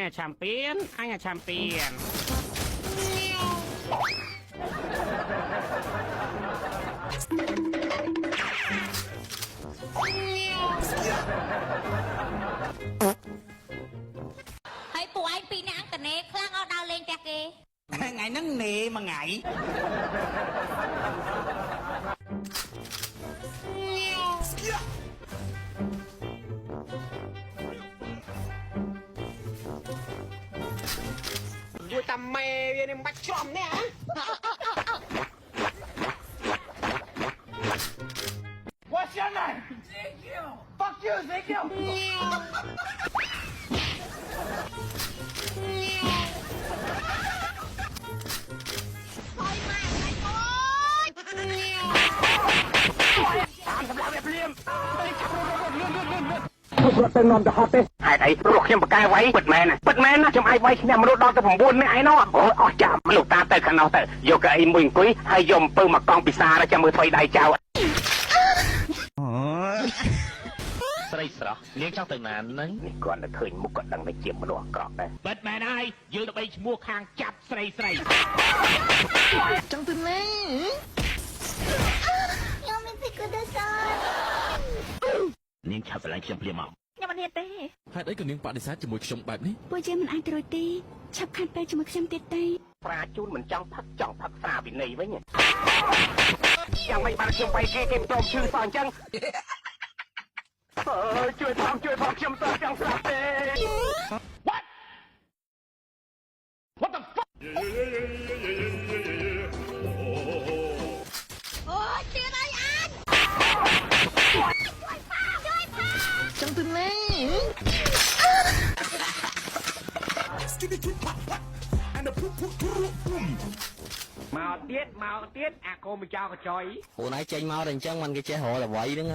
anh là champion anh là champion ហើយពួកឯងពីរនាក់អង្គនេខ្លាំងអត់ដើរលេងផ្ទះគេ ថ្ងៃហ្នឹងនេមួយថ្ងៃ Vui tầm mè về nên bắt chom nè hả? What's your name? Ezekiel. Fuck you, Ezekiel. Thôi mà anh ơi tạm sắp lại đẹp liêm ទៅនាំទៅហត់ទេហេតុអីព្រោះខ្ញុំបកកែໄວពិតមែនណាខ្ញុំអាចវាយឈ្នះមនុស្សដល់ទៅ9នាក់ឯណោះអូអស់ចាំលោកតាទៅខាងនោះទៅយកកៅអីមួយអង្គុយហើយយកអំពើមកកង់ពិសាចាំមើលថ្មីដៃចៅស្រីស្រស់នាងចង់ទៅណានឹងនេះគាត់តែឃើញមុខគាត់ដឹងតែជាមនុស្សអាក្រក់ដែរពិតមែនហើយយើងទៅបីឈ្មោះខាងចាប់ស្រីចង់ទៅណាខ្ញុំមានពីគូដេសានាងឆាប់ស្រឡាញ់ខ្ញុំភ្លាមមកខ្ញុំមិនហ៊ានទេ ហេតុអីក៏នាងបដិសេធជាមួយខ្ញុំបែបនេះ ពួកយើងមិនអាចត្រួតទេឆាប់ខាត់ពេលជាមួយខ្ញុំទៀតទេ ប្រាជូនមិនចង់ផឹកសាវិន័យវិញយ៉ាងមិនបានខ្ញុំបែកគេមិនព្រមឈឺសោះអញ្ចឹងជួយផងខ្ញុំទៅចង់ស្លាប់ទេ What What the fuck អូជឿអីអញចង់ទៅណា មកទៀតអាកូនមកចោលកញ្ចុយ ខ្លួនឯងចេញមកតែអញ្ចឹងមិនគេចេះរកអ្វីហ្នឹង